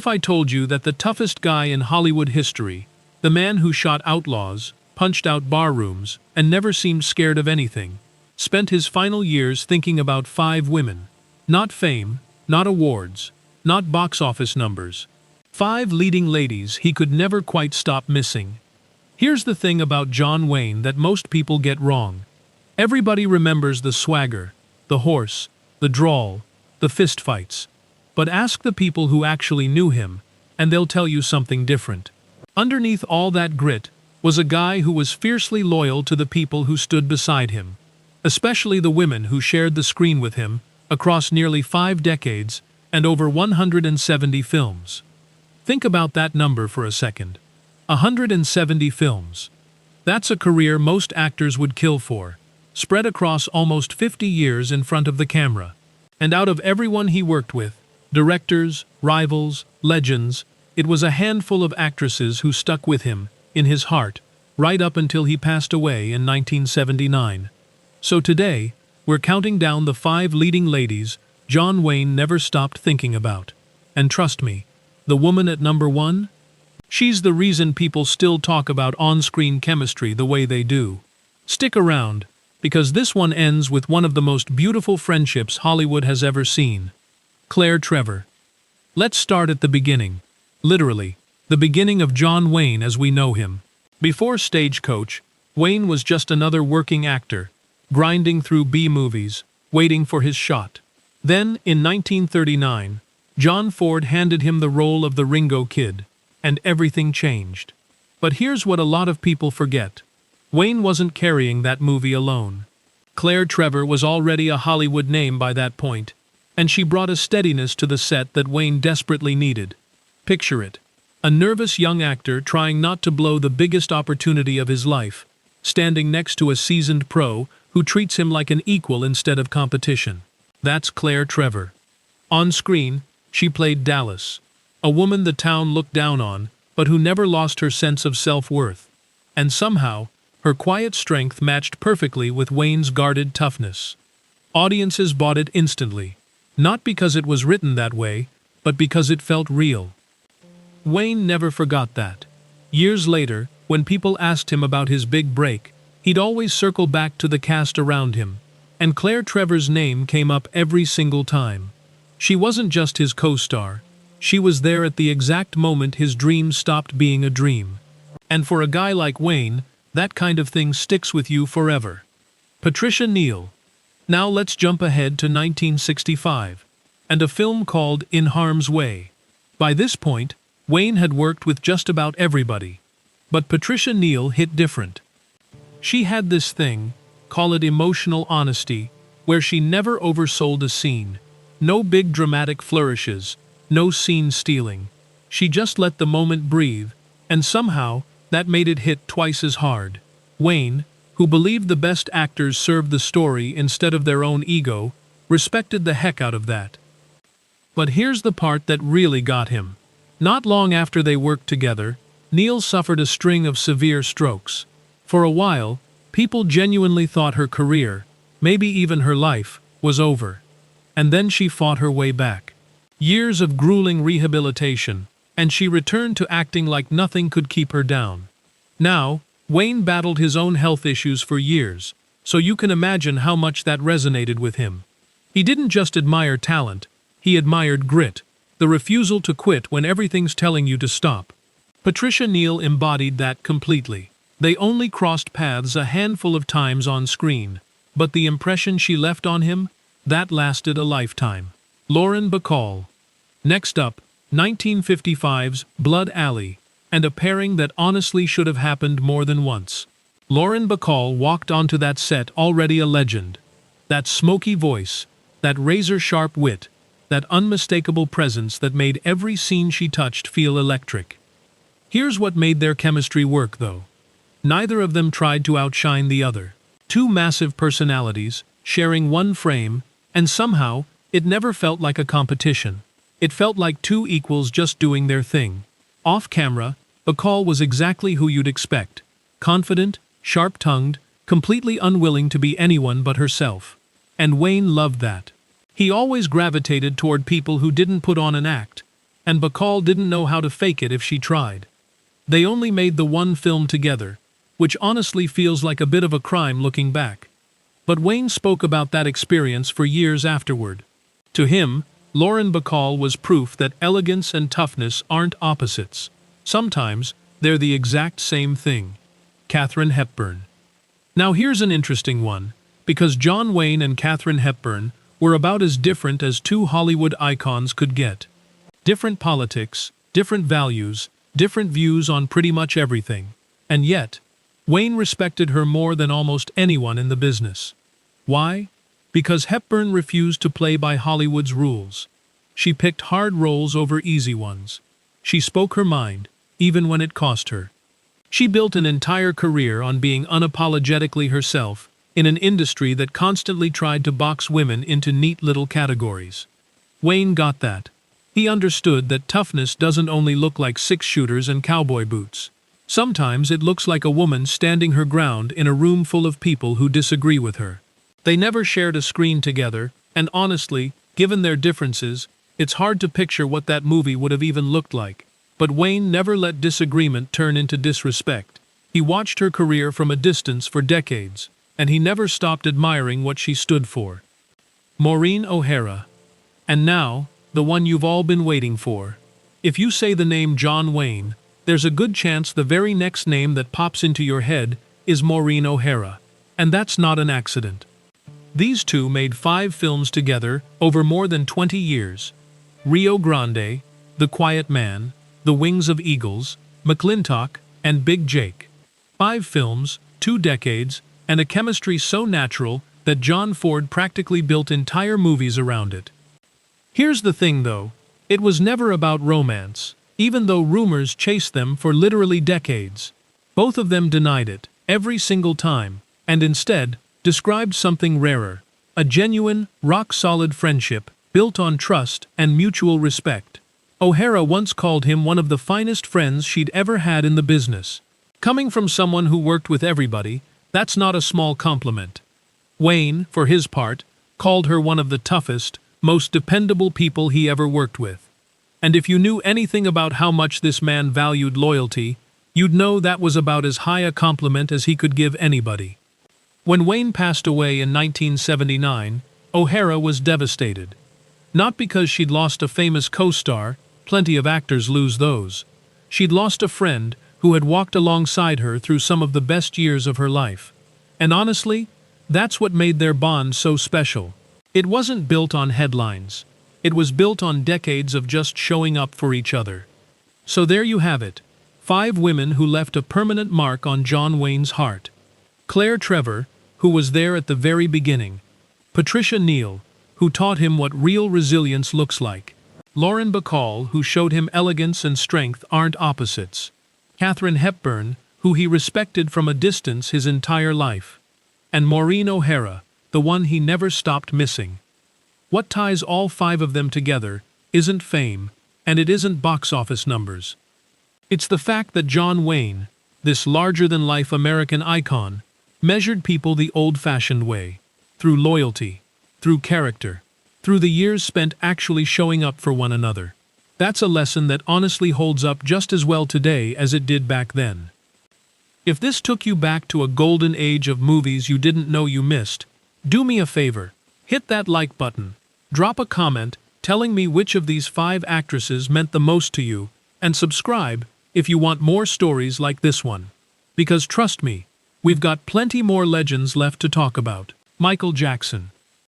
If I told you that the toughest guy in Hollywood history, the man who shot outlaws, punched out barrooms, and never seemed scared of anything, spent his final years thinking about 5 women. Not fame, not awards, not box office numbers. 5 leading ladies he could never quite stop missing. Here's the thing about John Wayne that most people get wrong. Everybody remembers the swagger, the horse, the drawl, the fistfights. But ask the people who actually knew him, and they'll tell you something different. Underneath all that grit was a guy who was fiercely loyal to the people who stood beside him, especially the women who shared the screen with him across nearly 5 decades and over 170 films. Think about that number for a second. 170 films. That's a career most actors would kill for, spread across almost 50 years in front of the camera. And out of everyone he worked with, directors, rivals, legends, it was a handful of actresses who stuck with him, in his heart, right up until he passed away in 1979. So today, we're counting down the 5 leading ladies John Wayne never stopped thinking about. And trust me, the woman at number 1? She's the reason people still talk about on-screen chemistry the way they do. Stick around, because this one ends with one of the most beautiful friendships Hollywood has ever seen. Claire Trevor. Let's start at the beginning. Literally, the beginning of John Wayne as we know him. Before Stagecoach, Wayne was just another working actor, grinding through B-movies, waiting for his shot. Then, in 1939, John Ford handed him the role of the Ringo Kid, and everything changed. But here's what a lot of people forget. Wayne wasn't carrying that movie alone. Claire Trevor was already a Hollywood name by that point, and she brought a steadiness to the set that Wayne desperately needed. Picture it. A nervous young actor trying not to blow the biggest opportunity of his life, standing next to a seasoned pro who treats him like an equal instead of competition. That's Claire Trevor. On screen, she played Dallas, a woman the town looked down on, but who never lost her sense of self-worth. And somehow, her quiet strength matched perfectly with Wayne's guarded toughness. Audiences bought it instantly. Not because it was written that way, but because it felt real. Wayne never forgot that. Years later, when people asked him about his big break, he'd always circle back to the cast around him, and Claire Trevor's name came up every single time. She wasn't just his co-star. She was there at the exact moment his dream stopped being a dream. And for a guy like Wayne, that kind of thing sticks with you forever. Patricia Neal. Now let's jump ahead to 1965, and a film called In Harm's Way. By this point, Wayne had worked with just about everybody. But Patricia Neal hit different. She had this thing, call it emotional honesty, where she never oversold a scene. No big dramatic flourishes, no scene stealing. She just let the moment breathe, and somehow, that made it hit twice as hard. Wayne, who believed the best actors served the story instead of their own ego, respected the heck out of that. But here's the part that really got him. Not long after they worked together, Neal suffered a string of severe strokes. For a while, people genuinely thought her career, maybe even her life, was over. And then she fought her way back. Years of grueling rehabilitation, and she returned to acting like nothing could keep her down. Now, Wayne battled his own health issues for years, so you can imagine how much that resonated with him. He didn't just admire talent, he admired grit, the refusal to quit when everything's telling you to stop. Patricia Neal embodied that completely. They only crossed paths a handful of times on screen, but the impression she left on him, that lasted a lifetime. Lauren Bacall. Next up, 1955's Blood Alley, and a pairing that honestly should have happened more than once. Lauren Bacall walked onto that set already a legend. That smoky voice, that razor-sharp wit, that unmistakable presence that made every scene she touched feel electric. Here's what made their chemistry work, though. Neither of them tried to outshine the other. 2 massive personalities, sharing one frame, and somehow, it never felt like a competition. It felt like 2 equals just doing their thing. Off-camera, Bacall was exactly who you'd expect. Confident, sharp-tongued, completely unwilling to be anyone but herself. And Wayne loved that. He always gravitated toward people who didn't put on an act, and Bacall didn't know how to fake it if she tried. They only made the one film together, which honestly feels like a bit of a crime looking back. But Wayne spoke about that experience for years afterward. To him, Lauren Bacall was proof that elegance and toughness aren't opposites. Sometimes, they're the exact same thing. Katharine Hepburn. Now here's an interesting one, because John Wayne and Katharine Hepburn were about as different as two Hollywood icons could get. Different politics, different values, different views on pretty much everything. And yet, Wayne respected her more than almost anyone in the business. Why? Because Hepburn refused to play by Hollywood's rules. She picked hard roles over easy ones. She spoke her mind, even when it cost her. She built an entire career on being unapologetically herself in an industry that constantly tried to box women into neat little categories. Wayne got that. He understood that toughness doesn't only look like six-shooters and cowboy boots. Sometimes it looks like a woman standing her ground in a room full of people who disagree with her. They never shared a screen together, and honestly, given their differences, it's hard to picture what that movie would have even looked like. But Wayne never let disagreement turn into disrespect. He watched her career from a distance for decades, and he never stopped admiring what she stood for. Maureen O'Hara. And now, the one you've all been waiting for. If you say the name John Wayne, there's a good chance the very next name that pops into your head is Maureen O'Hara. And that's not an accident. These two made 5 films together over more than 20 years. Rio Grande, The Quiet Man, The Wings of Eagles, McClintock, and Big Jake. 5 films, 2 decades, and a chemistry so natural that John Ford practically built entire movies around it. Here's the thing though, it was never about romance, even though rumors chased them for literally decades. Both of them denied it, every single time, and instead, described something rarer, a genuine, rock-solid friendship built on trust and mutual respect. O'Hara once called him one of the finest friends she'd ever had in the business. Coming from someone who worked with everybody, that's not a small compliment. Wayne, for his part, called her one of the toughest, most dependable people he ever worked with. And if you knew anything about how much this man valued loyalty, you'd know that was about as high a compliment as he could give anybody. When Wayne passed away in 1979, O'Hara was devastated. Not because she'd lost a famous co-star, plenty of actors lose those. She'd lost a friend who had walked alongside her through some of the best years of her life. And honestly, that's what made their bond so special. It wasn't built on headlines. It was built on decades of just showing up for each other. So there you have it. 5 women who left a permanent mark on John Wayne's heart. Trevor, who was there at the very beginning. Patricia Neal, who taught him what real resilience looks like. Lauren Bacall, who showed him elegance and strength aren't opposites. Katharine Hepburn, who he respected from a distance his entire life. And Maureen O'Hara, the one he never stopped missing. What ties all 5 of them together isn't fame, and it isn't box office numbers. It's the fact that John Wayne, this larger-than-life American icon, measured people the old-fashioned way, through loyalty, through character, through the years spent actually showing up for one another. That's a lesson that honestly holds up just as well today as it did back then. If this took you back to a golden age of movies you didn't know you missed, do me a favor, hit that like button, drop a comment telling me which of these 5 actresses meant the most to you, and subscribe if you want more stories like this one. Because trust me, we've got plenty more legends left to talk about. Michael Jackson.